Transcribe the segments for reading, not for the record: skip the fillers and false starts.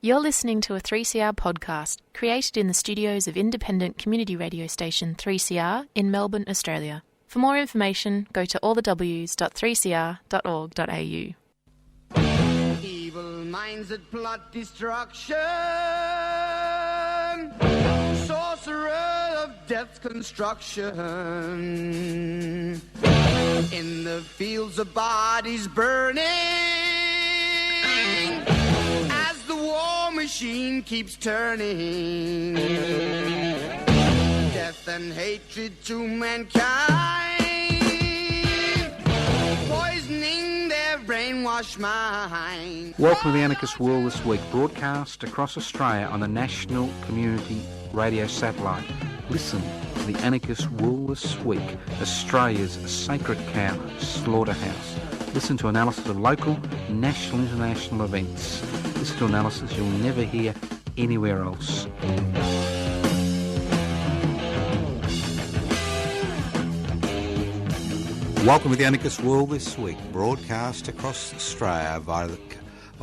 You're listening to a 3CR podcast created in the studios of independent community radio station 3CR in Melbourne, Australia. For more information, go to allthews.3cr.org.au. Evil minds that plot destruction, sorcerer of death's construction, in the fields of bodies burning, as the war machine keeps turning, death and hatred to mankind, poisoning their brainwashed mind. Welcome to the Anarchist World This Week, broadcast across Australia on the National Community Radio Satellite. Listen to the Anarchist World This Week, Australia's sacred cow slaughterhouse. Listen to analysis of local, national, international events. Listen to analysis you'll never hear anywhere else. Welcome to the Anarchist World This Week, broadcast across Australia via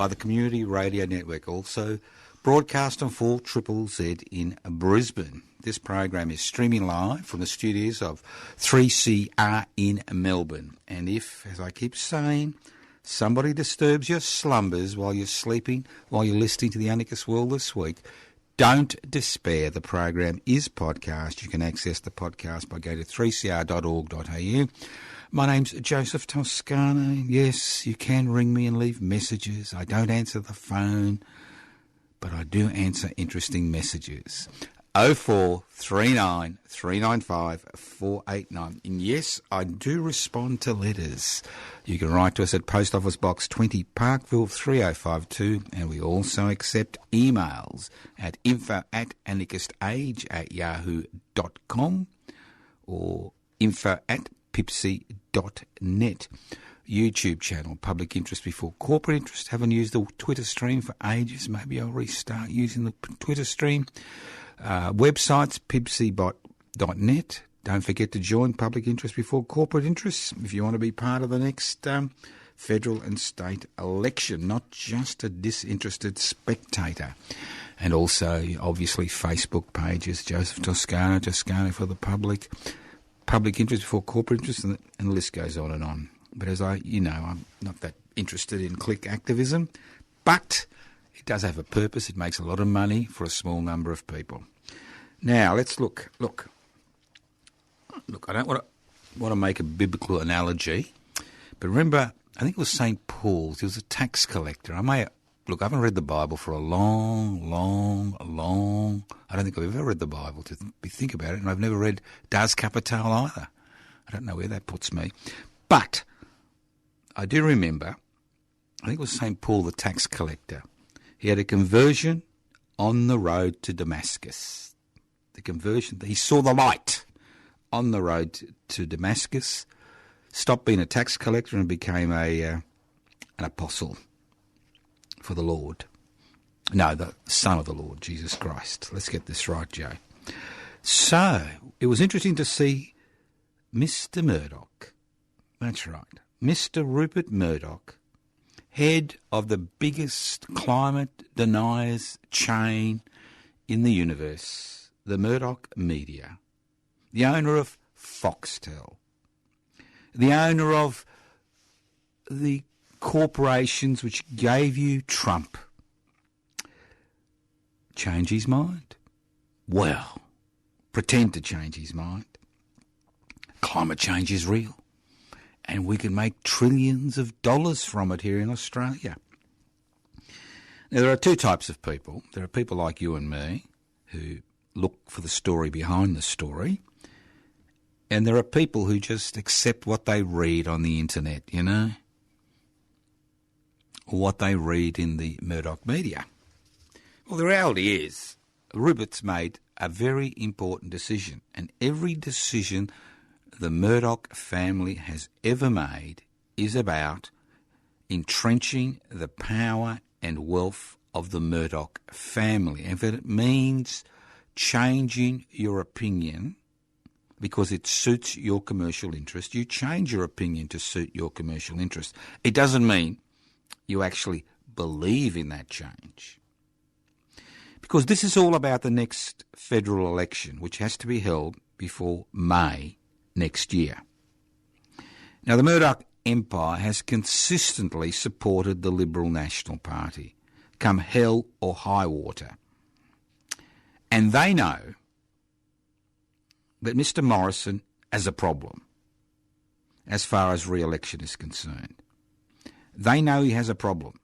the Community Radio Network, also broadcast on 4ZZZ in Brisbane. This program is streaming live from the studios of 3CR in Melbourne. And if, as I keep saying, somebody disturbs your slumbers while you're sleeping, while you're listening to the Anarchist World This Week, don't despair. The program is podcast. You can access the podcast by going to 3cr.org.au. My name's Joseph Toscano. Yes, you can ring me and leave messages. I don't answer the phone, but I do answer interesting messages. 0439 395 489. And yes, I do respond to letters. You can write to us at Post Office Box 20, Parkville 3052, and we also accept emails at info@anarchistage@yahoo.com or info@pipsy.net. YouTube channel, Public Interest Before Corporate Interest. Haven't used the Twitter stream for ages. Maybe I'll restart using the Twitter stream. Websites, pipsy.net. Don't forget to join Public Interest Before Corporate Interest if you want to be part of the next federal and state election, not just a disinterested spectator. And also, obviously, Facebook pages, Joseph Toscano, Toscano for the Public, Public Interest Before Corporate Interest, and the list goes on and on. But as I'm not that interested in click activism, but it does have a purpose. It makes a lot of money for a small number of people. Now, let's look. Look, I don't want to make a biblical analogy, but remember, I think it was St. Paul's. He was a tax collector. I haven't read the Bible for a long, I don't think I've ever read the Bible to think about it, and I've never read Das Kapital either. I don't know where that puts me. But I do remember, I think it was St. Paul, the tax collector. He had a conversion on the road to Damascus. The conversion, he saw the light on the road to Damascus, stopped being a tax collector and became an apostle for the Lord. No, the Son of the Lord, Jesus Christ. Let's get this right, Joe. So, it was interesting to see Mr. Murdoch. That's right. Mr. Rupert Murdoch, head of the biggest climate deniers chain in the universe, the Murdoch Media, the owner of Foxtel, the owner of the corporations which gave you Trump, change his mind? Well, pretend to change his mind. Climate change is real, and we can make trillions of dollars from it here in Australia. Now, there are two types of people. There are people like you and me who look for the story behind the story, and there are people who just accept what they read on the internet, or what they read in the Murdoch media. Well, the reality is, Rupert's made a very important decision, and every decision the Murdoch family has ever made is about entrenching the power and wealth of the Murdoch family. And if it means changing your opinion because it suits your commercial interest, you change your opinion to suit your commercial interest. It doesn't mean you actually believe in that change. Because this is all about the next federal election, which has to be held before May next year. Now, the Murdoch empire has consistently supported the Liberal National Party, come hell or high water. And they know that Mr Morrison has a problem as far as re-election is concerned. They know he has a problem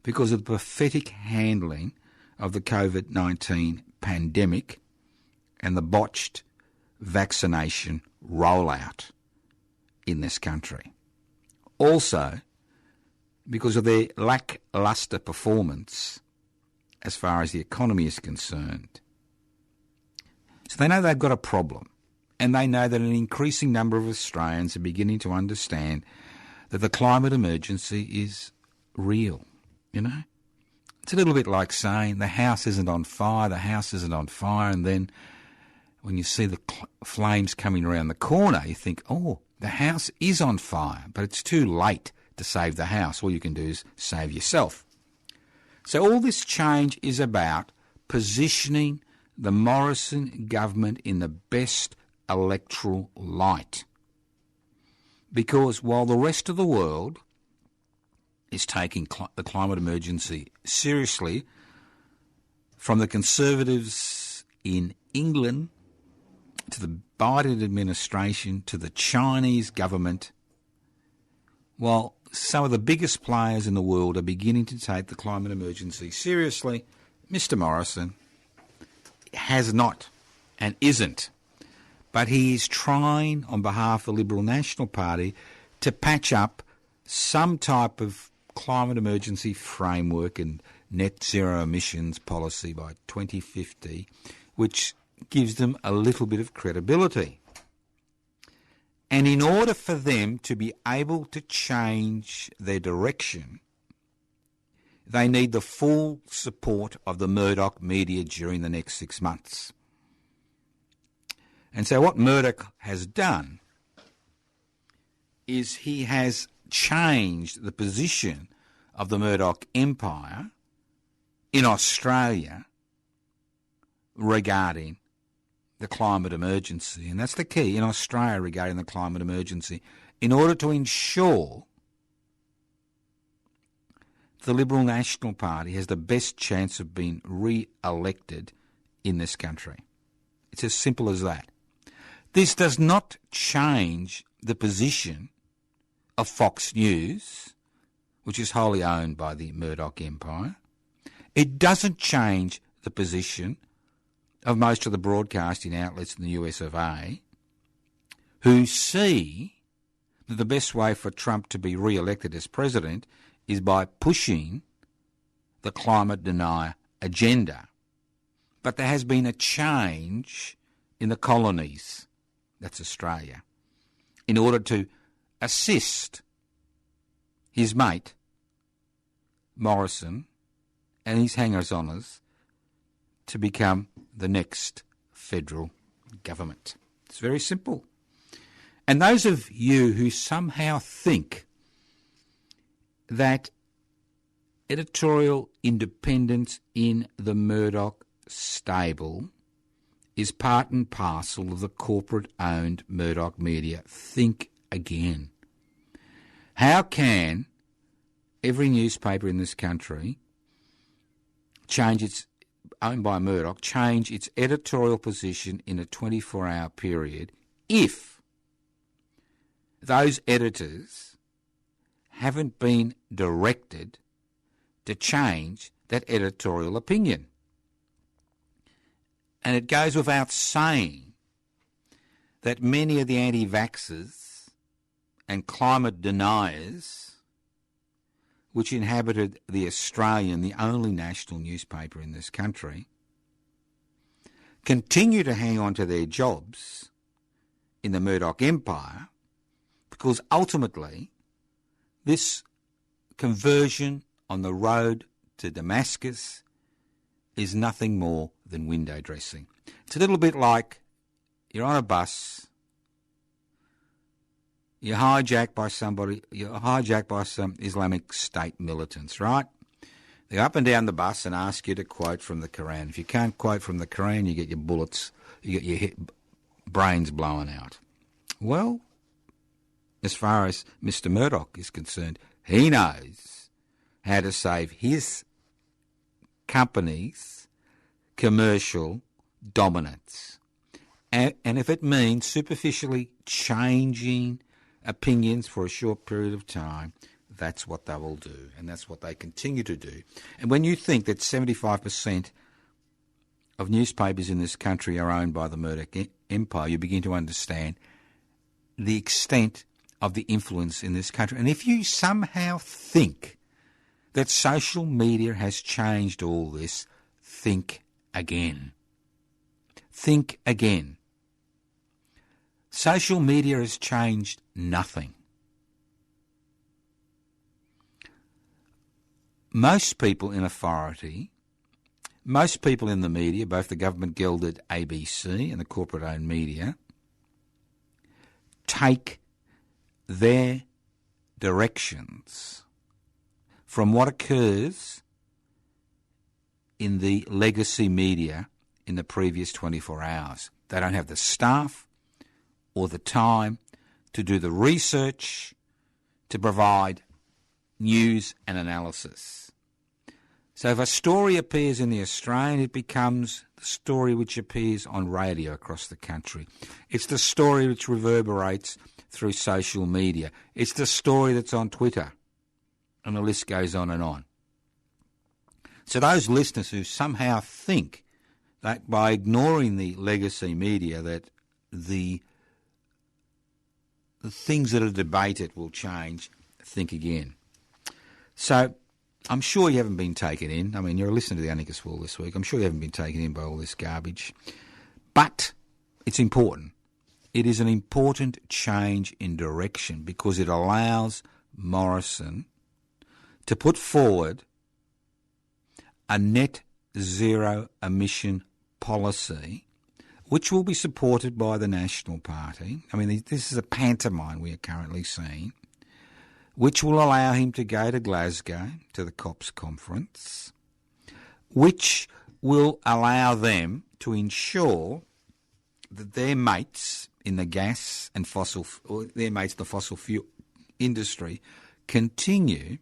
because of the pathetic handling of the COVID-19 pandemic and the botched vaccination rollout in this country. Also, because of their lacklustre performance as far as the economy is concerned. So they know they've got a problem, and they know that an increasing number of Australians are beginning to understand that the climate emergency is real, you know. It's a little bit like saying the house isn't on fire, and then when you see the flames coming around the corner, you think, oh, the house is on fire, but it's too late to save the house. All you can do is save yourself. So all this change is about positioning the Morrison government in the best electoral light. Because while the rest of the world is taking the climate emergency seriously, from the Conservatives in England to the Biden administration to the Chinese government, while some of the biggest players in the world are beginning to take the climate emergency seriously, Mr Morrison has not and isn't. But he is trying, on behalf of the Liberal National Party, to patch up some type of climate emergency framework and net zero emissions policy by 2050, which gives them a little bit of credibility. And in order for them to be able to change their direction, they need the full support of the Murdoch media during the next 6 months. And so what Murdoch has done is he has changed the position of the Murdoch empire in Australia regarding the climate emergency. And that's the key in Australia regarding the climate emergency. In order to ensure the Liberal National Party has the best chance of being re-elected in this country. It's as simple as that. This does not change the position of Fox News, which is wholly owned by the Murdoch empire. It doesn't change the position of most of the broadcasting outlets in the US of A, who see that the best way for Trump to be re-elected as president is by pushing the climate denier agenda. But there has been a change in the colonies, that's Australia, in order to assist his mate, Morrison, and his hangers-oners to become the next federal government. It's very simple. And those of you who somehow think that editorial independence in the Murdoch stable is part and parcel of the corporate-owned Murdoch media, think again. How can every newspaper in this country owned by Murdoch, change its editorial position in a 24-hour period if those editors haven't been directed to change that editorial opinion? And it goes without saying that many of the anti-vaxxers and climate deniers, which inhabited the Australian, the only national newspaper in this country, continue to hang on to their jobs in the Murdoch empire because ultimately this conversion on the road to Damascus is nothing more than window dressing. It's a little bit like you're on a bus, you're hijacked by some Islamic State militants, right? They go up and down the bus and ask you to quote from the Quran. If you can't quote from the Quran, you get your bullets, you get your brains blown out. Well, as far as Mr. Murdoch is concerned, he knows how to save his company's commercial dominance. And if it means superficially changing opinions for a short period of time, that's what they will do, and that's what they continue to do. And when you think that 75% of newspapers in this country are owned by the Murdoch empire, you begin to understand the extent of the influence in this country. And if you somehow think that social media has changed all this, think again. Think again. Social media has changed nothing. Most people in authority, most people in the media, both the government-gilded ABC and the corporate-owned media, take their directions from what occurs in the legacy media in the previous 24 hours. They don't have the staff or the time to do the research to provide news and analysis. So if a story appears in the Australian, it becomes the story which appears on radio across the country. It's the story which reverberates through social media. It's the story that's on Twitter. And the list goes on and on. So those listeners who somehow think that by ignoring the legacy media that the things that are debated will change, think again. So I'm sure you haven't been taken in. I mean, you're listening to the Anarchist World this week. I'm sure you haven't been taken in by all this garbage. But it's important. It is an important change in direction because it allows Morrison to put forward a net zero emission policy which will be supported by the National Party. I mean, this is a pantomime we are currently seeing, which will allow him to go to Glasgow to the COPs conference, which will allow them to ensure that their mates in the gas and their mates in the fossil fuel industry continue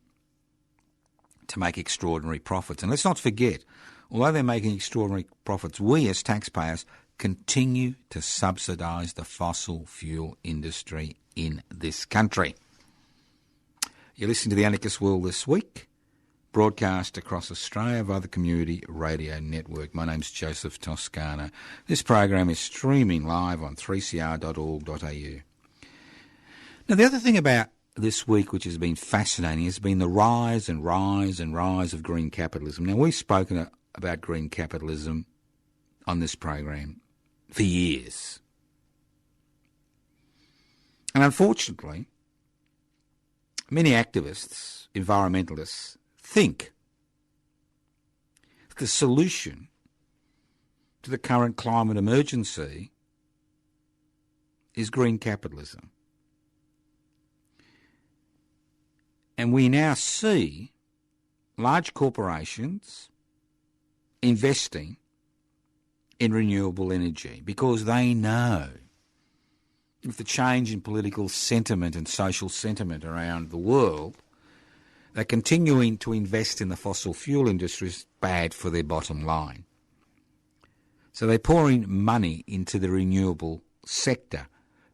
to make extraordinary profits. And let's not forget, although they're making extraordinary profits, we as taxpayers continue to subsidise the fossil fuel industry in this country. You're listening to the Anarchist World this week, broadcast across Australia via the Community Radio Network. My name's Joseph Toscano. This program is streaming live on 3cr.org.au. Now, the other thing about this week which has been fascinating has been the rise and rise and rise of green capitalism. Now, we've spoken about green capitalism on this program for years. And unfortunately, many activists, environmentalists, think the solution to the current climate emergency is green capitalism. And we now see large corporations investing in renewable energy because they know with the change in political sentiment and social sentiment around the world, that continuing to invest in the fossil fuel industry is bad for their bottom line. So they're pouring money into the renewable sector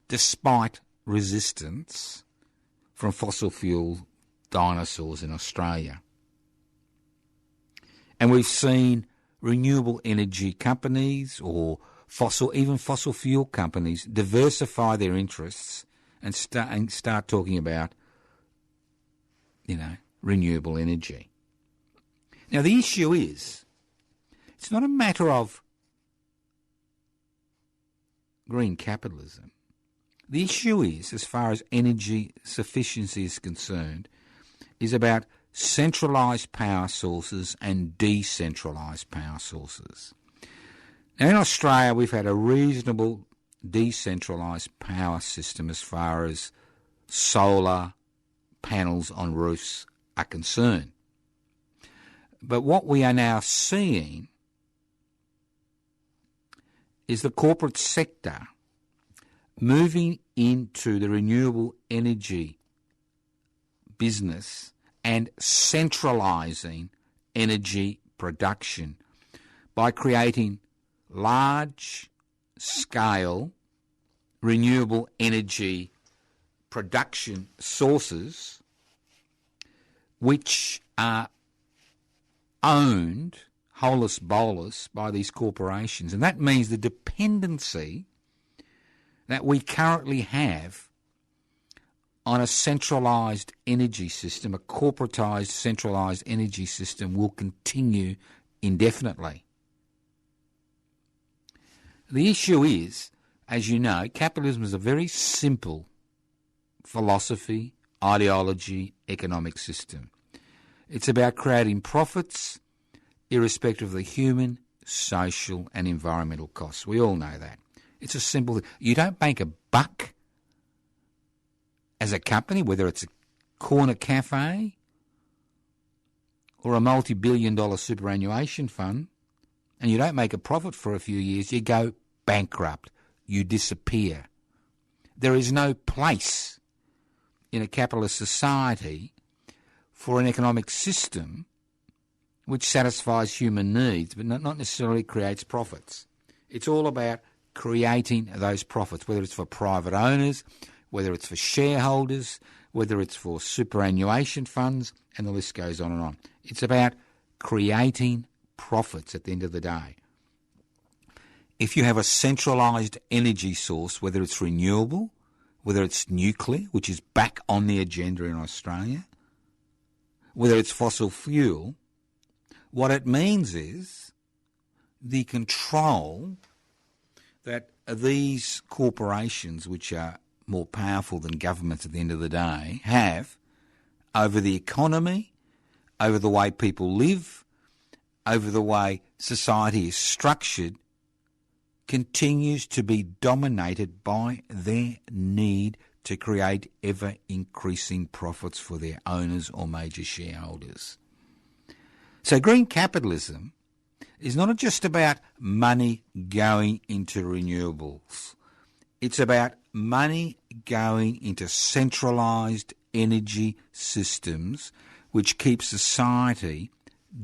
despite resistance from fossil fuel dinosaurs in Australia. And we've seen renewable energy companies or fossil fuel companies diversify their interests and start talking about, renewable energy. Now, the issue is, it's not a matter of green capitalism. The issue is, as far as energy sufficiency is concerned, is about centralised power sources and decentralised power sources. Now, in Australia, we've had a reasonable decentralised power system as far as solar panels on roofs are concerned. But what we are now seeing is the corporate sector moving into the renewable energy business and centralising energy production by creating large-scale renewable energy production sources which are owned holus bolus by these corporations. And that means the dependency that we currently have on a centralised energy system, a corporatised centralised energy system, will continue indefinitely. The issue is, as you know, capitalism is a very simple philosophy, ideology, economic system. It's about creating profits irrespective of the human, social and environmental costs. We all know that. It's a simple thing. You don't make a buck as a company, whether it's a corner cafe or a multi-billion-dollar superannuation fund, and you don't make a profit for a few years, you go bankrupt. You disappear. There is no place in a capitalist society for an economic system which satisfies human needs but not necessarily creates profits. It's all about creating those profits, whether it's for private owners, whether it's for shareholders, whether it's for superannuation funds, and the list goes on and on. It's about creating profits at the end of the day. If you have a centralised energy source, whether it's renewable, whether it's nuclear, which is back on the agenda in Australia, whether it's fossil fuel, what it means is the control that these corporations, which are more powerful than governments at the end of the day, have over the economy, over the way people live, over the way society is structured, continues to be dominated by their need to create ever-increasing profits for their owners or major shareholders. So green capitalism is not just about money going into renewables. It's about money going into centralised energy systems which keep society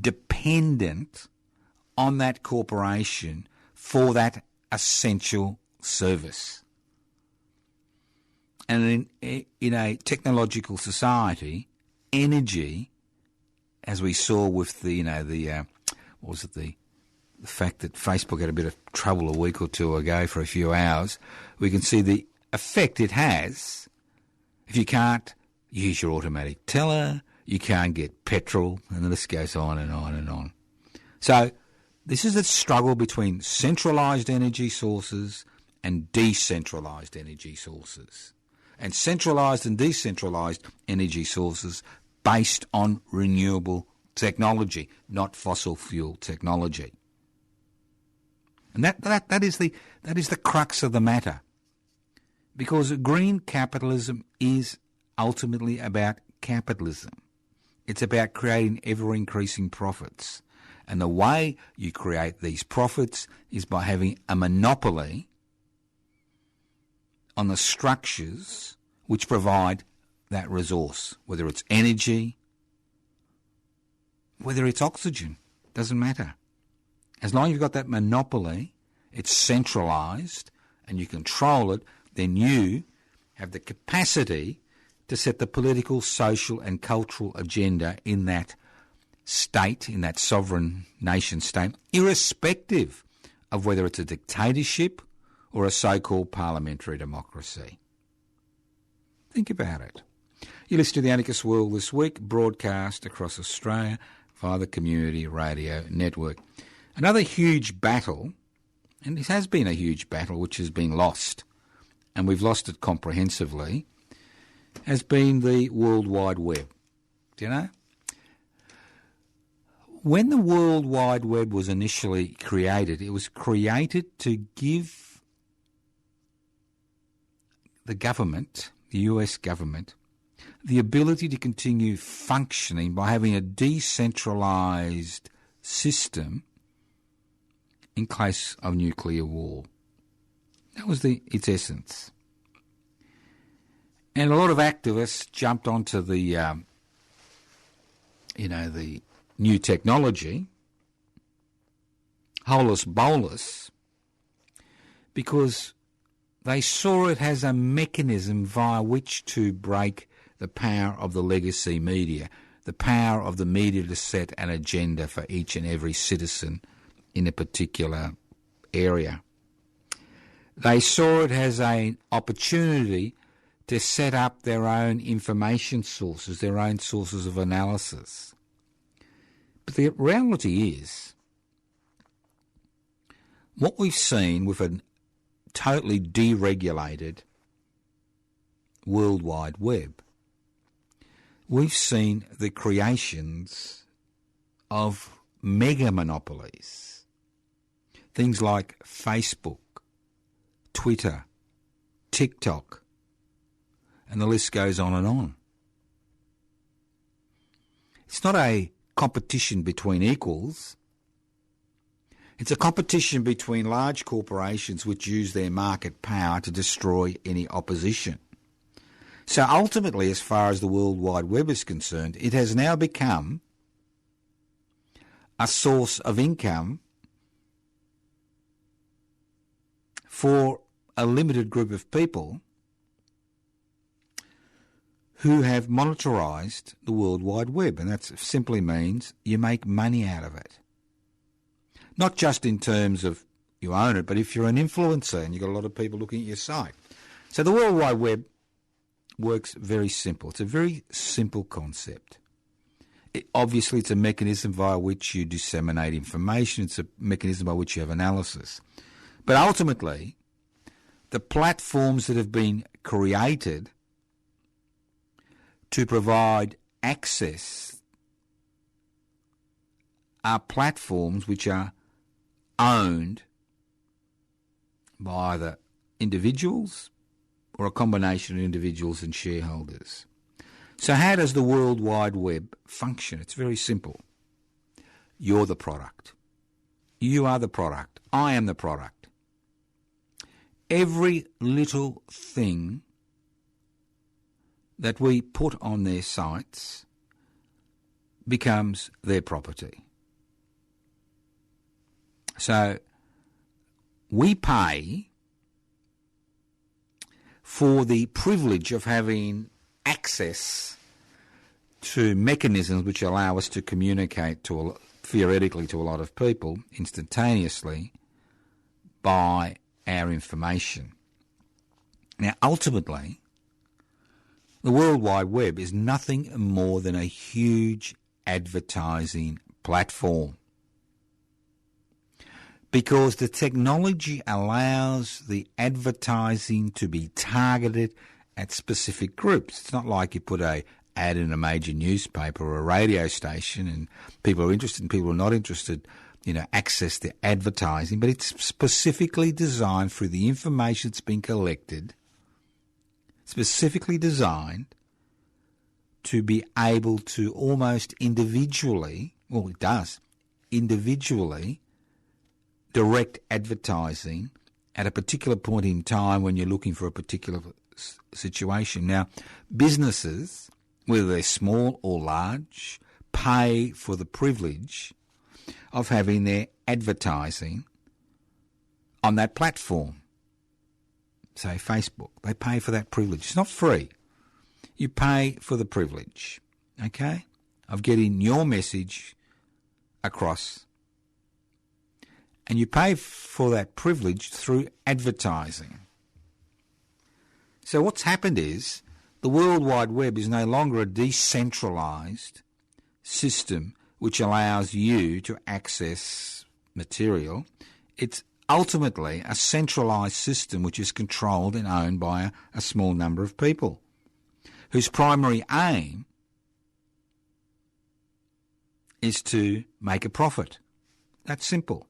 dependent on that corporation for that essential service. And in a technological society, energy, as we saw with the fact that Facebook had a bit of trouble a week or two ago for a few hours, we can see the effect it has. If you can't use your automatic teller, you can't get petrol, and the list goes on and on and on. So this is a struggle between centralised energy sources and decentralised energy sources. And centralised and decentralised energy sources based on renewable technology, not fossil fuel technology. And that is the crux of the matter. Because green capitalism is ultimately about capitalism. It's about creating ever-increasing profits. And the way you create these profits is by having a monopoly on the structures which provide that resource, whether it's energy, whether it's oxygen, doesn't matter. As long as you've got that monopoly, it's centralised and you control it, then you have the capacity to set the political, social and cultural agenda in that state, in that sovereign nation state, irrespective of whether it's a dictatorship or a so-called parliamentary democracy. Think about it. You listen to The Anarchist World This Week, broadcast across Australia via the Community Radio Network. Another huge battle, and it has been a huge battle which has been lost, and we've lost it comprehensively, has been the World Wide Web. Do you know? When the World Wide Web was initially created, it was created to give the government, the US government, the ability to continue functioning by having a decentralised system in case of nuclear war. That was its essence. And a lot of activists jumped onto the new technology, holus bolus, because they saw it as a mechanism via which to break the power of the legacy media, the power of the media to set an agenda for each and every citizen in a particular area. They saw it as an opportunity to set up their own information sources, their own sources of analysis. But the reality is, what we've seen with a totally deregulated World Wide Web, we've seen the creations of mega monopolies. Things like Facebook, Twitter, TikTok, and the list goes on and on. It's not a competition between equals. It's a competition between large corporations which use their market power to destroy any opposition. So ultimately, as far as the World Wide Web is concerned, it has now become a source of income for a limited group of people who have monetarised the World Wide Web, and that simply means you make money out of it. Not just in terms of you own it, but if you're an influencer and you've got a lot of people looking at your site. So the World Wide Web works very simple. It's a very simple concept. Obviously, it's a mechanism via which you disseminate information. It's a mechanism by which you have analysis. But ultimately, the platforms that have been created to provide access are platforms which are owned by either individuals or a combination of individuals and shareholders. So how does the World Wide Web function? It's very simple. You're the product. You are the product. I am the product. Every little thing that we put on their sites becomes their property. So we pay for the privilege of having access to mechanisms which allow us to communicate theoretically to a lot of people instantaneously by our information. Now, ultimately, the World Wide Web is nothing more than a huge advertising platform, because the technology allows the advertising to be targeted at specific groups. It's not like you put an ad in a major newspaper or a radio station and people are interested and people are not interested, access the advertising, but it's specifically designed through the information that's been collected, specifically designed to be able to almost individually, well, it does, individually direct advertising at a particular point in time when you're looking for a particular situation. Now, businesses, whether they're small or large, pay for the privilege of having their advertising on that platform. Say Facebook, they pay for that privilege. It's not free. You pay for the privilege, okay, of getting your message across. And you pay for that privilege through advertising. So what's happened is the World Wide Web is no longer a decentralised system which allows you to access material. It's ultimately a centralised system which is controlled and owned by a small number of people whose primary aim is to make a profit. That's simple.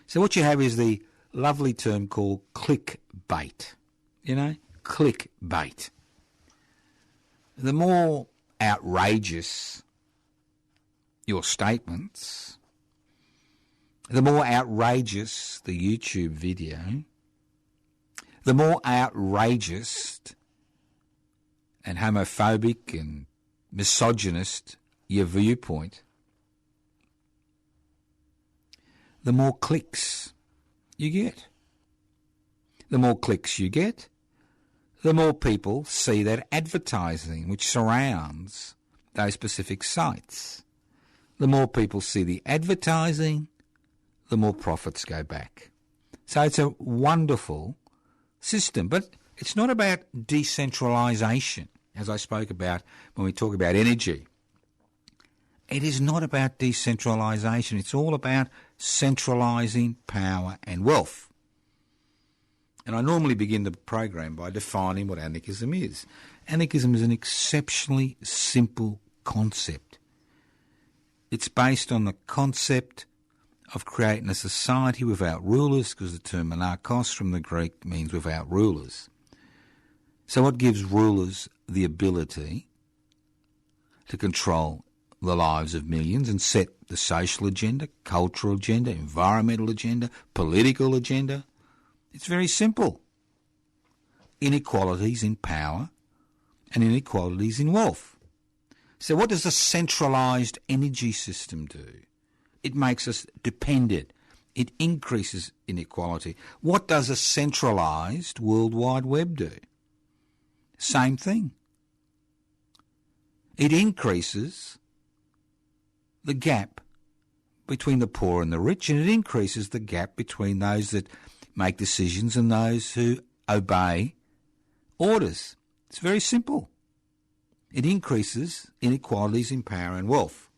So what you have is the lovely term called clickbait. Clickbait. the more outrageous your statements, the more outrageous the YouTube video, the more outrageous and homophobic and misogynist your viewpoint, the more clicks you get. The more clicks you get, the more people see that advertising which surrounds those specific sites. The more people see the advertising, the more profits go back. So it's a wonderful system, but it's not about decentralisation, as I spoke about when we talk about energy. It is not about decentralisation. It's all about centralising power and wealth. And I normally begin the program by defining what anarchism is. Anarchism is an exceptionally simple concept. It's based on the concept of creating a society without rulers, because the term monarchos from the Greek means without rulers. So what gives rulers the ability to control the lives of millions and set the social agenda, cultural agenda, environmental agenda, political agenda? It's very simple. Inequalities in power and inequalities in wealth. So what does a centralised energy system do? It makes us dependent. It increases inequality. What does a centralised World Wide Web do? Same thing. It increases the gap between the poor and the rich, and it increases the gap between those that make decisions and those who obey orders. It's very simple. It increases inequalities in power and wealth.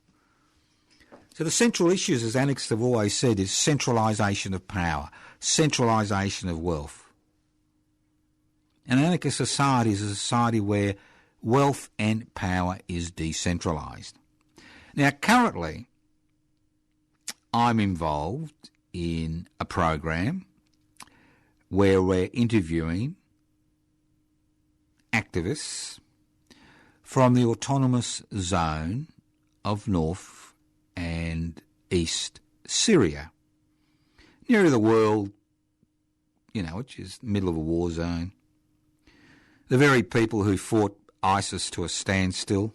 So the central issues, as anarchists have always said, is centralisation of power, centralisation of wealth. An anarchist society is a society where wealth and power is decentralised. Now, currently, I'm involved in a program where we're interviewing activists from the autonomous zone of North and East Syria, an area of the world, which is middle of a war zone. The very people who fought ISIS to a standstill,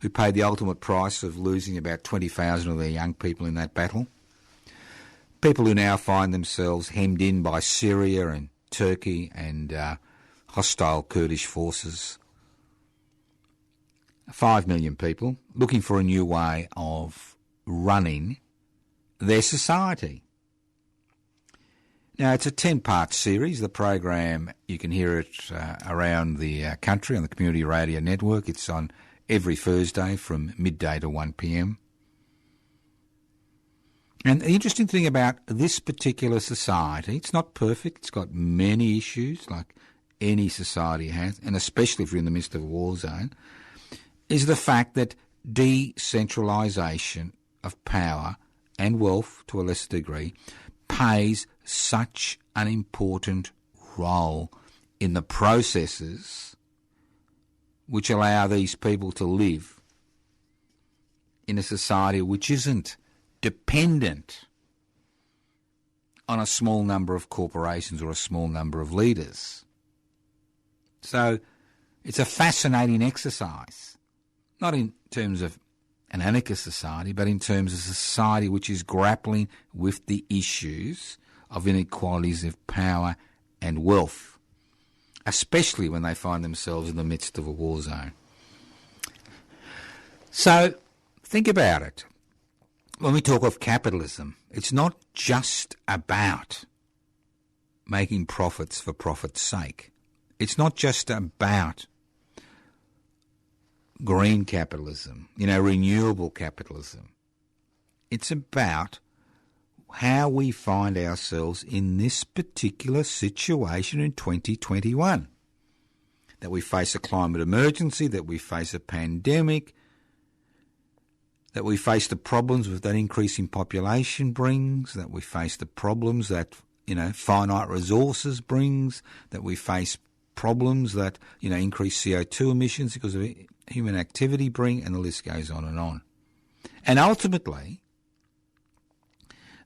who paid the ultimate price of losing about 20,000 of their young people in that battle. People who now find themselves hemmed in by Syria and Turkey and hostile Kurdish forces. 5 million people looking for a new way of running their society. Now, it's a 10-part series. The program, you can hear it around the country on the Community Radio Network. It's on every Thursday from midday to 1 p.m. And the interesting thing about this particular society, it's not perfect. It's got many issues like any society has, and especially if you're in the midst of a war zone, is the fact that decentralisation of power and wealth to a lesser degree plays such an important role in the processes which allow these people to live in a society which isn't dependent on a small number of corporations or a small number of leaders. So it's a fascinating exercise, not in terms of an anarchist society, but in terms of a society which is grappling with the issues of inequalities of power and wealth, especially when they find themselves in the midst of a war zone. So think about it. When we talk of capitalism, it's not just about making profits for profit's sake. It's not just about green capitalism, renewable capitalism. It's about how we find ourselves in this particular situation in 2021. That we face a climate emergency, that we face a pandemic, that we face the problems with that increasing population brings, that we face the problems that, finite resources brings, that we face problems that, increased CO2 emissions because of human activity bring, and the list goes on and on. And ultimately,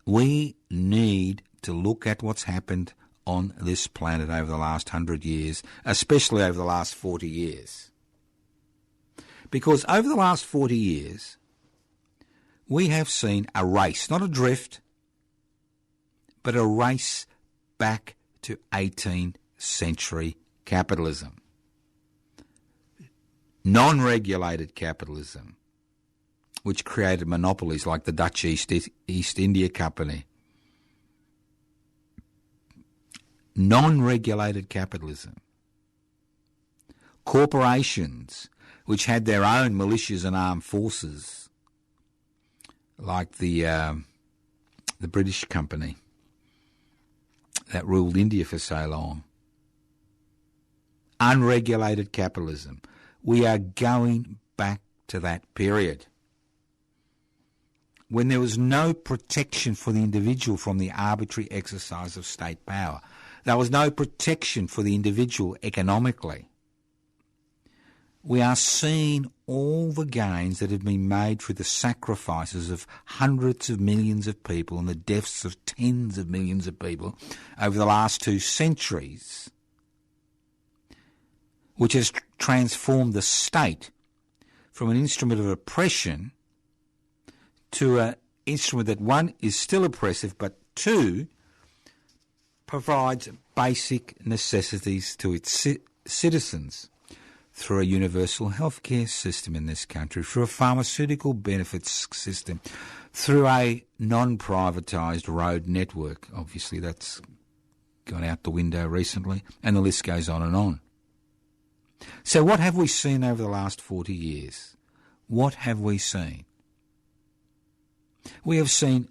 we need to look at what's happened on this planet over the last 100 years, especially over the last 40 years. Because over the last 40 years, we have seen a race, not a drift, but a race back to 18th century capitalism. Non-regulated capitalism, which created monopolies like the Dutch East India Company. Non-regulated capitalism. Corporations, which had their own militias and armed forces, like the British company that ruled India for so long. Unregulated capitalism. We are going back to that period when there was no protection for the individual from the arbitrary exercise of state power. There was no protection for the individual economically. We are seeing all the gains that have been made through the sacrifices of hundreds of millions of people and the deaths of tens of millions of people over the last 2 centuries, which has transformed the state from an instrument of oppression to an instrument that, one, is still oppressive, but two, provides basic necessities to its citizens through a universal healthcare system in this country, through a pharmaceutical benefits system, through a non-privatised road network. Obviously, that's gone out the window recently, and the list goes on and on. So what have we seen over the last 40 years? What have we seen? We have seen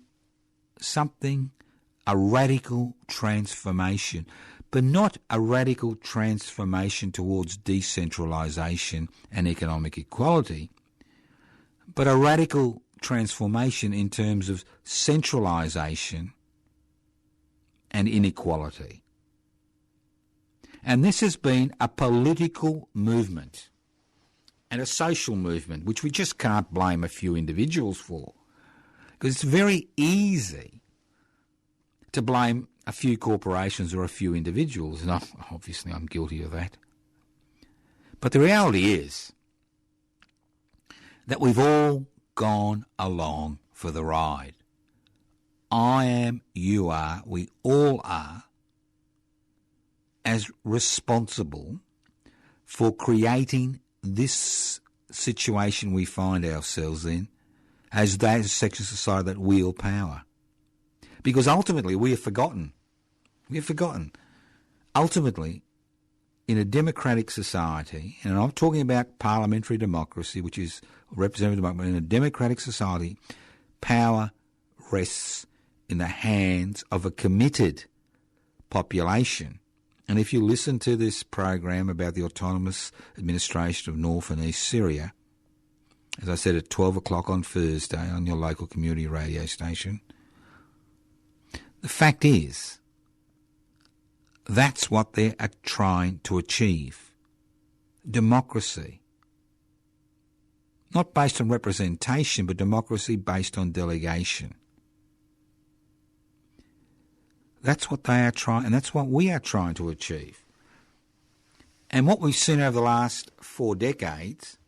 a radical transformation, but not a radical transformation towards decentralisation and economic equality, but a radical transformation in terms of centralisation and inequality. And this has been a political movement and a social movement, which we just can't blame a few individuals for, because it's very easy to blame a few corporations or a few individuals, and I'm guilty of that. But the reality is that we've all gone along for the ride. I am, you are, we all are, as responsible for creating this situation we find ourselves in as that section of society that wield power. Because ultimately we have forgotten. Ultimately, in a democratic society, and I'm talking about parliamentary democracy, which is representative democracy, in a democratic society, power rests in the hands of a committed population. And if you listen to this program about the autonomous administration of North and East Syria, as I said, at 12 o'clock on Thursday on your local community radio station, the fact is, that's what they are trying to achieve. Democracy. Not based on representation, but democracy based on delegation. That's what they are trying, and that's what we are trying to achieve. And what we've seen over the last 4 decades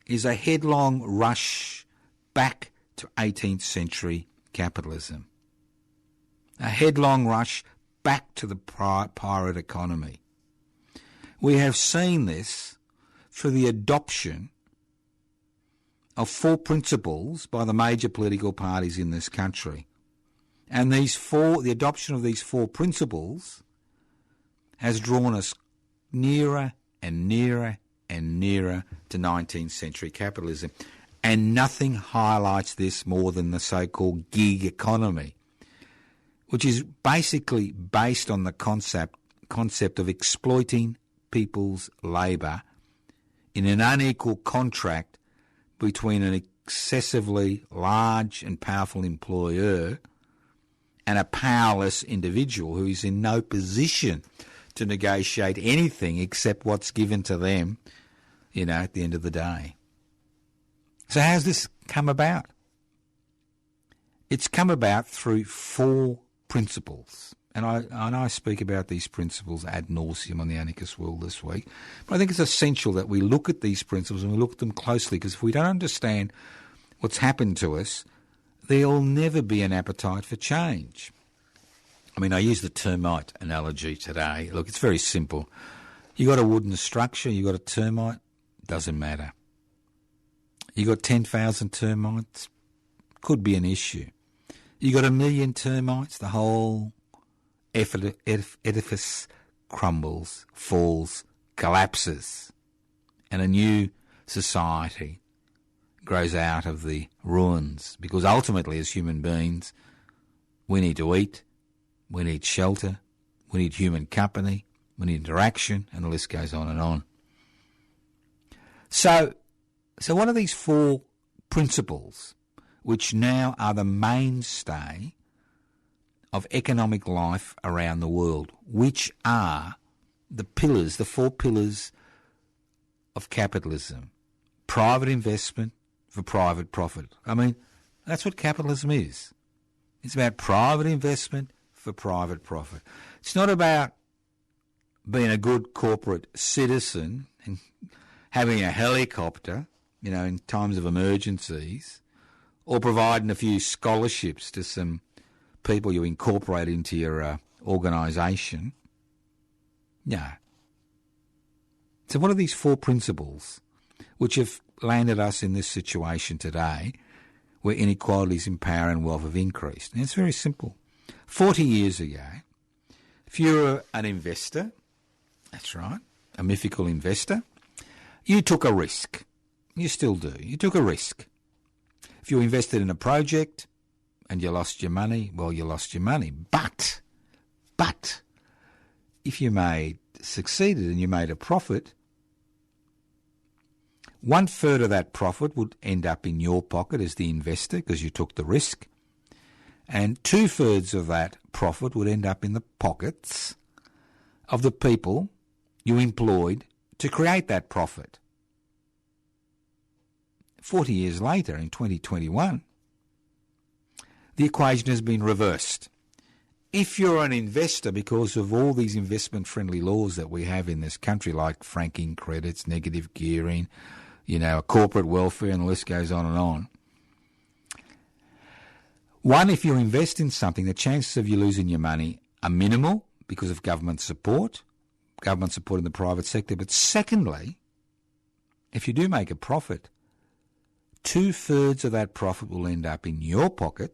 is a headlong rush back to 18th century capitalism. A headlong rush back to the pirate economy. We have seen this through the adoption of 4 principles by the major political parties in this country. And the adoption of these 4 principles has drawn us nearer and nearer and nearer to 19th century capitalism. And nothing highlights this more than the so-called gig economy, which is basically based on the concept of exploiting people's labour in an unequal contract between an excessively large and powerful employer and a powerless individual who is in no position to negotiate anything except what's given to them, at the end of the day. So how's this come about? It's come about through 4 principles. And I speak about these principles ad nauseum on the Anarchist World this week. But I think it's essential that we look at these principles and we look at them closely, because if we don't understand what's happened to us, there'll never be an appetite for change. I mean, I use the termite analogy today. Look, it's very simple. You got a wooden structure, you got a termite, doesn't matter. You got 10,000 termites, could be an issue. You got 1 million termites, the whole edifice crumbles, falls, collapses, and a new society grows out of the ruins. Because ultimately, as human beings, we need to eat, we need shelter, we need human company, we need interaction, and the list goes on and on. So what are these 4 principles which now are the mainstay of economic life around the world, which are the pillars, the 4 pillars of capitalism? Private investment for private profit. I mean, that's what capitalism is. It's about private investment for private profit. It's not about being a good corporate citizen and having a helicopter, in times of emergencies, or providing a few scholarships to some people you incorporate into your organisation. No. So what are these 4 principles which have landed us in this situation today where inequalities in power and wealth have increased? And it's very simple. 40 years ago, if you were an investor, that's right, a mythical investor, you took a risk. You still do. You took a risk. If you invested in a project and you lost your money, well, you lost your money. But if you succeeded and you made a profit, 1/3 of that profit would end up in your pocket as the investor because you took the risk, and 2/3 of that profit would end up in the pockets of the people you employed to create that profit. 40 years later, in 2021, the equation has been reversed. If you're an investor, because of all these investment-friendly laws that we have in this country, like franking credits, negative gearing, corporate welfare, and the list goes on and on. One, if you invest in something, the chances of you losing your money are minimal because of government support in the private sector. But secondly, if you do make a profit, 2/3 of that profit will end up in your pocket,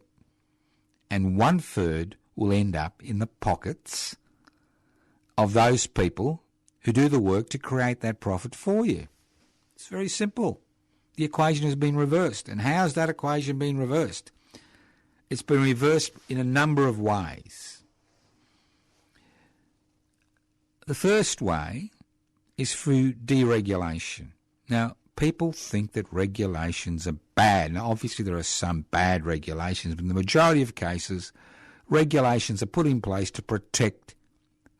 and 1/3 will end up in the pockets of those people who do the work to create that profit for you. It's very simple. The equation has been reversed. And how has that equation been reversed? It's been reversed in a number of ways. The first way is through deregulation. Now, people think that regulations are bad. Now, obviously there are some bad regulations, but in the majority of cases, regulations are put in place to protect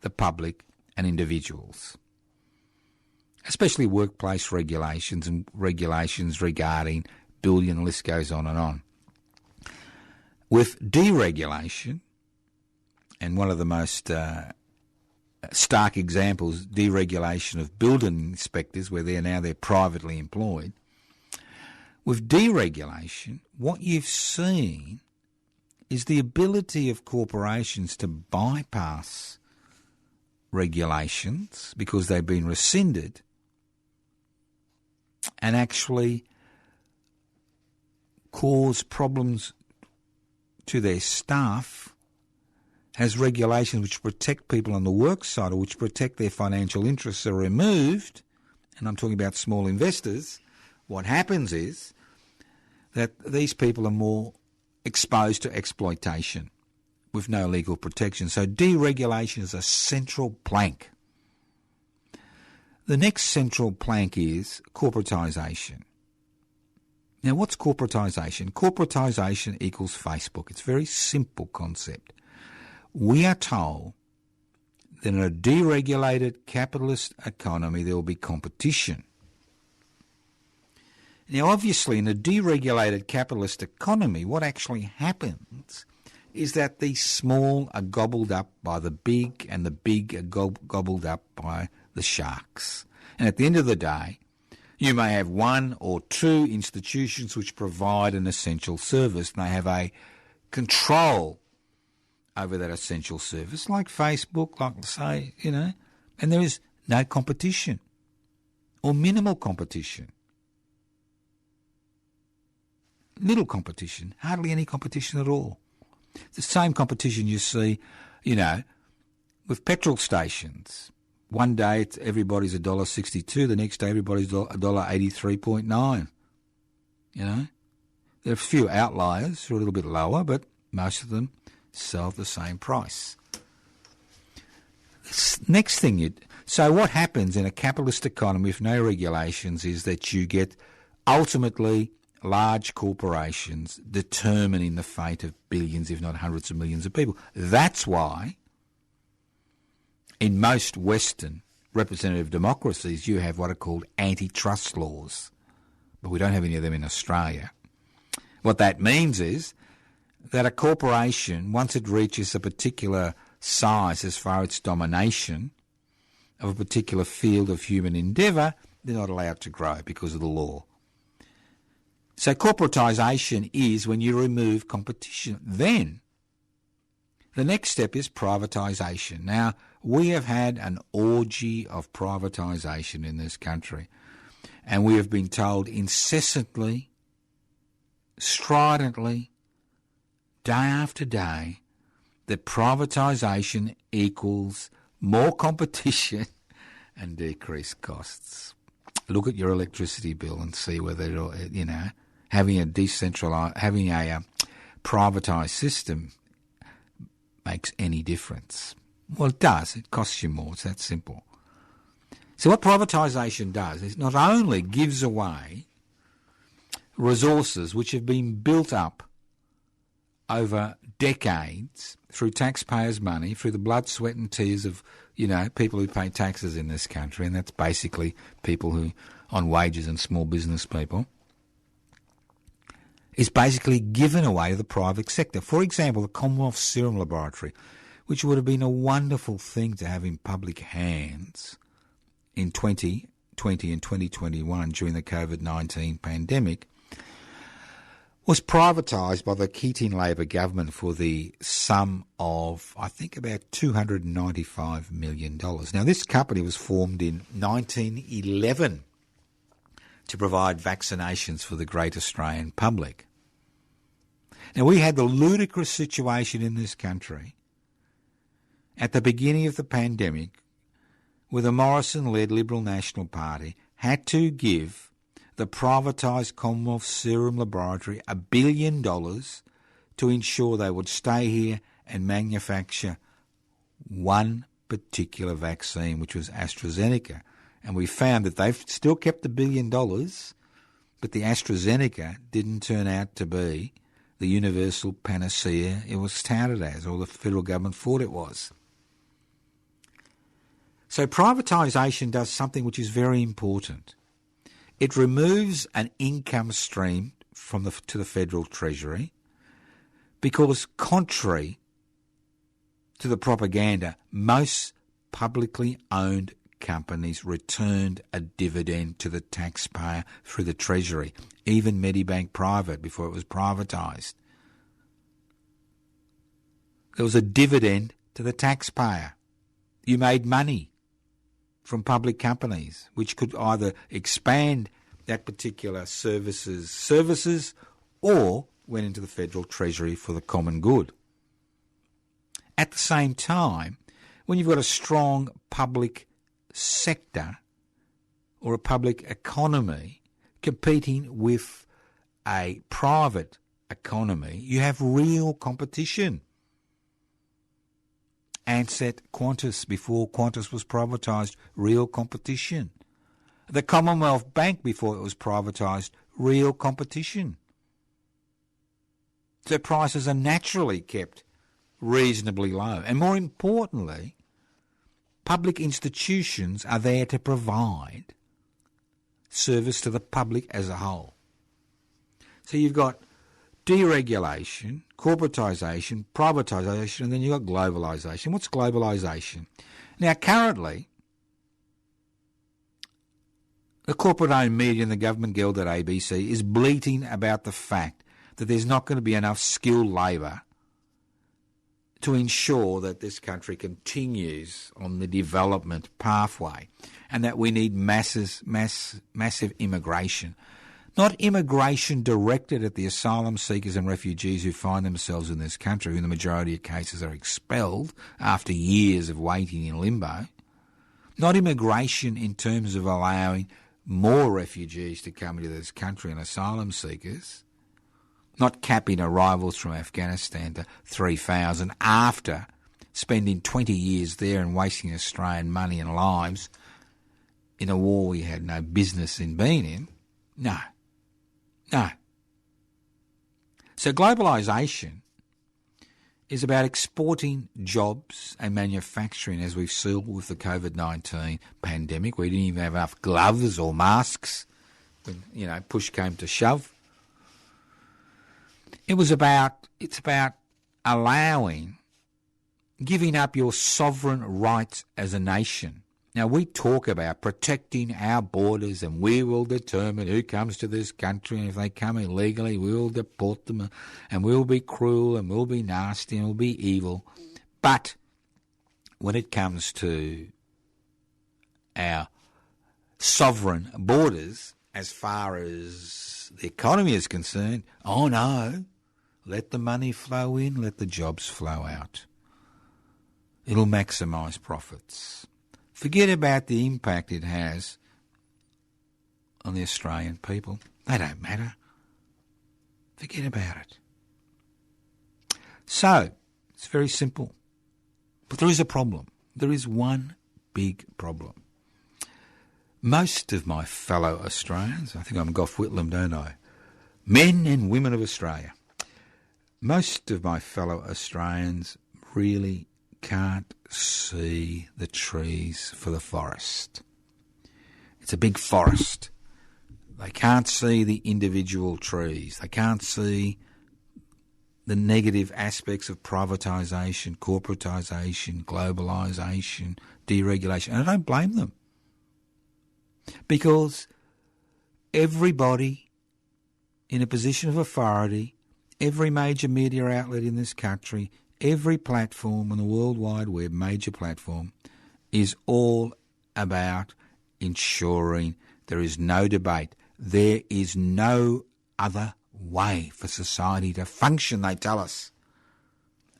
the public and individuals, especially workplace regulations and regulations regarding building, and the list goes on and on. With deregulation, and one of the most stark examples, deregulation of building inspectors, where they're privately employed. With deregulation, what you've seen is the ability of corporations to bypass regulations because they've been rescinded and actually cause problems to their staff as regulations which protect people on the work side or which protect their financial interests are removed, and I'm talking about small investors. What happens is that these people are more exposed to exploitation with no legal protection. So deregulation is a central plank. The next central plank is corporatisation. Now, what's corporatisation? Corporatisation equals Facebook. It's a very simple concept. We are told that in a deregulated capitalist economy there will be competition. Now, obviously, in a deregulated capitalist economy, what actually happens is that the small are gobbled up by the big and the big are gobbled up by the sharks. And at the end of the day, you may have one or two institutions which provide an essential service, and they have a control over that essential service, like Facebook, like, say, and there is no competition or minimal competition. Little competition, hardly any competition at all. The same competition you see, with petrol stations. One day everybody's $1.62, the next day everybody's $1.83.9. There are a few outliers who are a little bit lower, but most of them sell at the same price. Next thing, so what happens in a capitalist economy with no regulations is that you get ultimately large corporations determining the fate of billions, if not hundreds of millions of people. That's why in most Western representative democracies you have what are called antitrust laws, but we don't have any of them in Australia. What that means is that a corporation, once it reaches a particular size as far as its domination of a particular field of human endeavour, they're not allowed to grow because of the law. So corporatisation is when you remove competition. Then the next step is privatisation. Now, we have had an orgy of privatisation in this country, and we have been told incessantly, stridently, day after day, that privatisation equals more competition and decreased costs. Look at your electricity bill and see whether, having a privatised system makes any difference. Well, it does. It costs you more. It's that simple. So what privatisation does is not only gives away resources which have been built up over decades through taxpayers' money, through the blood, sweat and tears of, people who pay taxes in this country, and that's basically people who on wages and small business people, is basically given away to the private sector. For example, the Commonwealth Serum Laboratory, which would have been a wonderful thing to have in public hands in 2020 and 2021 during the COVID-19 pandemic, was privatised by the Keating Labor government for the sum of, I think, about $295 million. Now, this company was formed in 1911 to provide vaccinations for the great Australian public. Now, we had the ludicrous situation in this country at the beginning of the pandemic where the Morrison-led Liberal National Party had to give the privatised Commonwealth Serum Laboratory $1 billion to ensure they would stay here and manufacture one particular vaccine, which was AstraZeneca. And we found that they've still kept the $1 billion, but the AstraZeneca didn't turn out to be the universal panacea it was touted as, or the federal government thought it was. So privatisation does something which is very important. It removes an income stream to the federal treasury because, contrary to the propaganda, most publicly owned companies returned a dividend to the taxpayer through the treasury, even Medibank Private before it was privatised. There was a dividend to the taxpayer. You made money from public companies, which could either expand that particular services or went into the federal treasury for the common good. At the same time, when you've got a strong public sector or a public economy competing with a private economy, you have real competition. Ansett Qantas, before Qantas was privatised, real competition. The Commonwealth Bank, before it was privatised, real competition. So prices are naturally kept reasonably low. And more importantly, Public institutions are there to provide service to the public as a whole. So you've got deregulation, corporatisation, privatisation, and then you've got globalisation. What's globalisation? Now, currently, the corporate-owned media and the government guild at ABC is bleating about the fact that there's not going to be enough skilled labour to ensure that this country continues on the development pathway, and that we need massive immigration. Not immigration directed at the asylum seekers and refugees who find themselves in this country, who in the majority of cases are expelled after years of waiting in limbo. Not immigration in terms of allowing more refugees to come into this country and asylum seekers. Not capping arrivals from Afghanistan to 3,000 after spending 20 years there and wasting Australian money and lives in a war we had no business in being in. No. So globalisation is about exporting jobs and manufacturing, as we've seen with the COVID-19 pandemic. We didn't even have enough gloves or masks when, push came to shove. It's about giving up your sovereign rights as a nation. Now, we talk about protecting our borders, and we will determine who comes to this country, and if they come illegally, we will deport them, and we'll be cruel, and we'll be nasty, and we'll be evil. But when it comes to our sovereign borders, as far as the economy is concerned, oh no, let the money flow in, let the jobs flow out. It'll maximise profits. Forget about the impact it has on the Australian people. They don't matter. Forget about it. So, it's very simple. But there is a problem. There is one big problem. Most of my fellow Australians, I think I'm Gough Whitlam, don't I? Men and women of Australia. Most of my fellow Australians really can't see the trees for the forest. It's a big forest. They can't see the individual trees. They can't see the negative aspects of privatisation, corporatisation, globalisation, deregulation. And I don't blame them. Because everybody in a position of authority, every major media outlet in this country, every platform on the World Wide Web, major platform, is all about ensuring there is no debate. There is no other way for society to function, they tell us,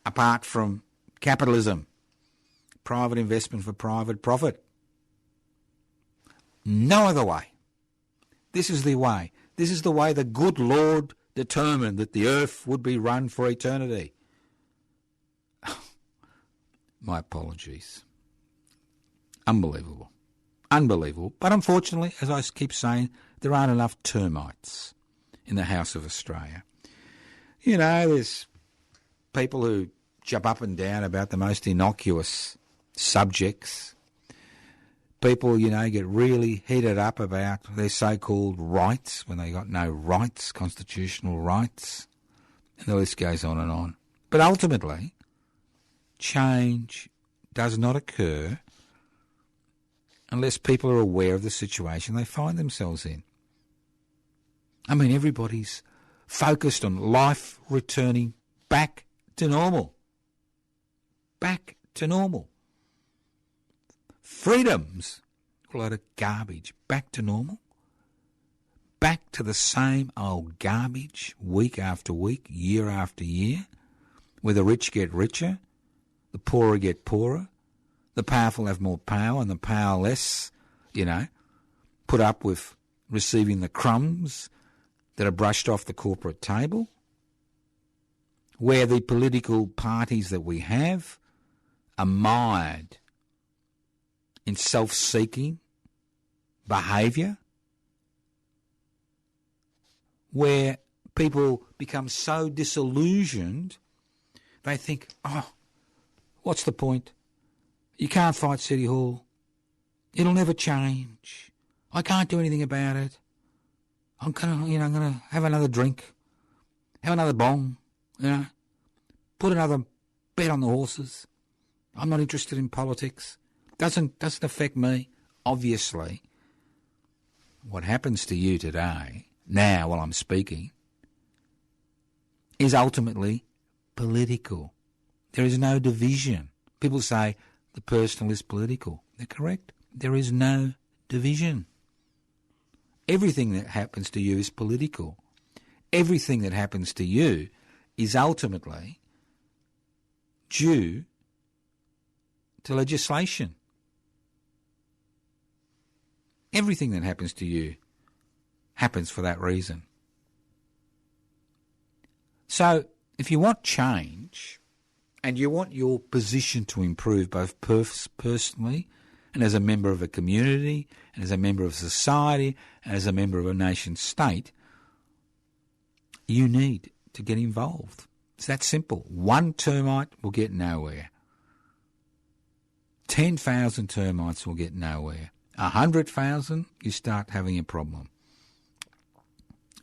apart from capitalism, private investment for private profit. No other way. This is the way. This is the way the good Lord determined that the earth would be run for eternity. My apologies. Unbelievable. Unbelievable. But unfortunately, as I keep saying, there aren't enough termites in the House of Australia. There's people who jump up and down about the most innocuous subjects. People, get really heated up about their so-called rights when they got no rights, constitutional rights. And the list goes on and on. But ultimately, change does not occur unless people are aware of the situation they find themselves in. I mean, everybody's focused on life returning back to normal. Back to normal. Freedoms, a load of garbage. Back to normal. Back to the same old garbage week after week, year after year, where the rich get richer, the poorer get poorer, the powerful have more power and the powerless, put up with receiving the crumbs that are brushed off the corporate table, where the political parties that we have are mired in self-seeking behaviour, where people become so disillusioned they think, what's the point? You can't fight City Hall. It'll never change. I can't do anything about it. I'm gonna have another drink, have another bong, put another bet on the horses. I'm not interested in politics. Doesn't affect me. Obviously, what happens to you today, now while I'm speaking, is ultimately political. There is no division. People say the personal is political. They're correct. There is no division. Everything that happens to you is political. Everything that happens to you is ultimately due to legislation. Everything that happens to you happens for that reason. So if you want change and you want your position to improve both personally and as a member of a community and as a member of society and as a member of a nation state, you need to get involved. It's that simple. One termite will get nowhere. 10,000 termites will get nowhere. 100,000, you start having a problem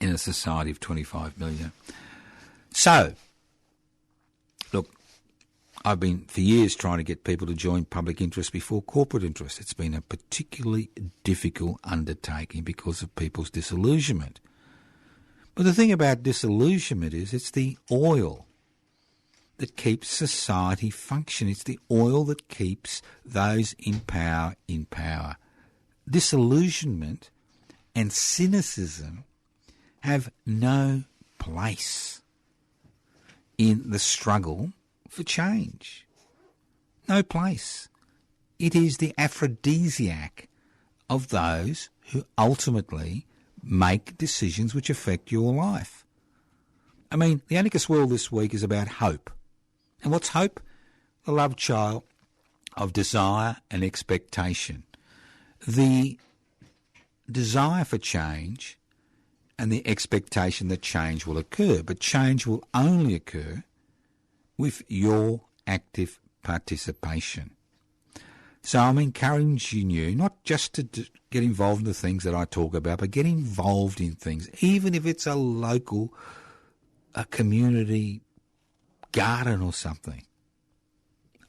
in a society of 25 million. So, look, I've been for years trying to get people to join public interest before corporate interest. It's been a particularly difficult undertaking because of people's disillusionment. But the thing about disillusionment is it's the oil that keeps society functioning. It's the oil that keeps those in power in power. Disillusionment and cynicism have no place in the struggle for change. No place. It is the aphrodisiac of those who ultimately make decisions which affect your life. I mean, the Anarchist World this week is about hope. And what's hope? The love child of desire and expectation. The desire for change and the expectation that change will occur. But change will only occur with your active participation. So I'm encouraging you not just to get involved in the things that I talk about, but get involved in things, even if it's a local, a community garden or something.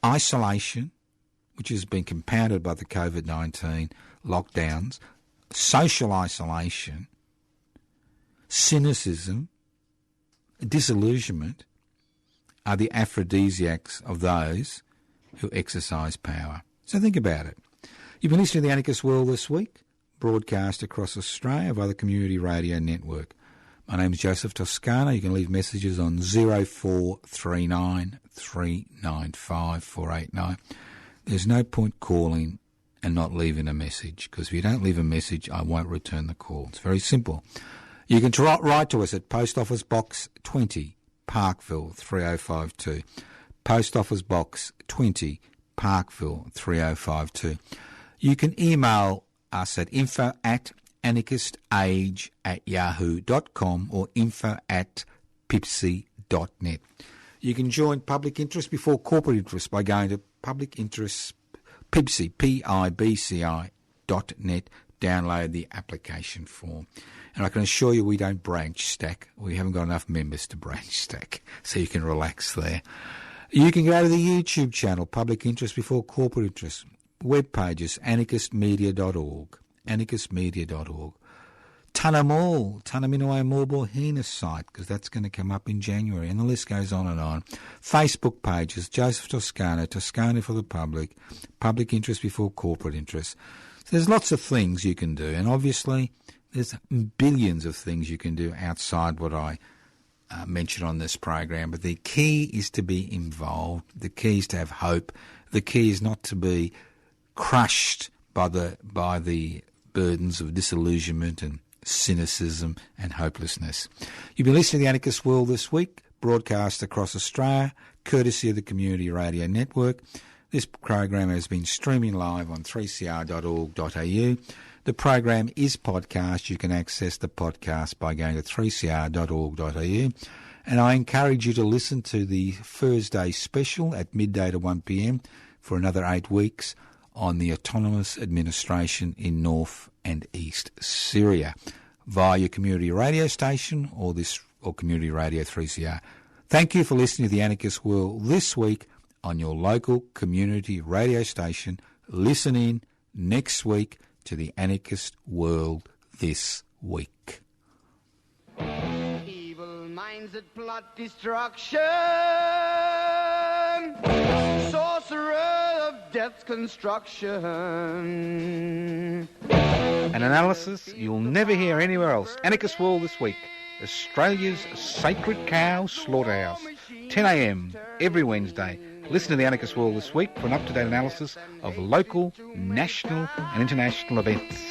Isolation, which has been compounded by the COVID-19 lockdowns, social isolation, cynicism, disillusionment are the aphrodisiacs of those who exercise power. So think about it. You've been listening to the Anarchist World this week, broadcast across Australia via the Community Radio Network. My name is Joseph Toscano. You can leave messages on 0439 395 489. There's no point calling and not leaving a message, because if you don't leave a message, I won't return the call. It's very simple. You can write to us at Post Office Box 20, Parkville 3052. Post Office Box 20, Parkville 3052. You can email us at info@anarchistage@yahoo.com or info@pipsy.net. You can join public interest before corporate interest by going to public interest pibci, pibci.net, download the application form. And I can assure you we don't branch stack. We haven't got enough members to branch stack, so you can relax there. You can go to the YouTube channel, Public Interest Before Corporate Interest. Web pages, anarchistmedia.org. anarchistmedia.org. Tanaminoa Morbohina site, because that's going to come up in January, and the list goes on and on. Facebook pages, Joseph Toscano, Toscano for the Public, Public Interest Before Corporate Interest. So there's lots of things you can do, and obviously there's billions of things you can do outside what I mentioned on this program, but the key is to be involved. The key is to have hope. The key is not to be crushed by the burdens of disillusionment and cynicism and hopelessness. You've been listening to The Anarchist World this week, broadcast across Australia, courtesy of the Community Radio Network. This program has been streaming live on 3cr.org.au. The program is podcast. You can access the podcast by going to 3cr.org.au. And I encourage you to listen to the Thursday special at midday to 1 p.m, for another 8 weeks on the autonomous administration in North and East Syria via your community radio station or Community Radio 3CR. Thank you for listening to The Anarchist World this week on your local community radio station. Listen in next week to The Anarchist World this week. Evil minds that plot destruction, sorcerer of death's construction. An analysis you'll never hear anywhere else. Anarchist World this week. Australia's sacred cow slaughterhouse. 10 a.m. every Wednesday. Listen to The Anarchist World this week for an up-to-date analysis of local, national and international events.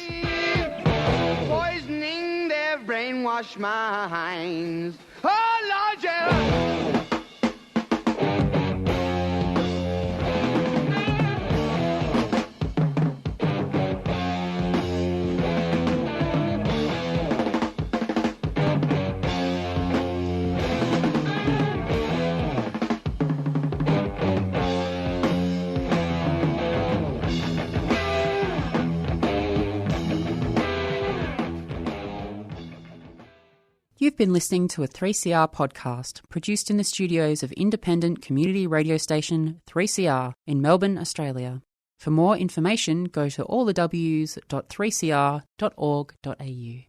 Poisoning their brainwashed minds. Oh, Lord, yeah. You've been listening to a 3CR podcast produced in the studios of independent community radio station 3CR in Melbourne, Australia. For more information, go to allthews.3cr.org.au.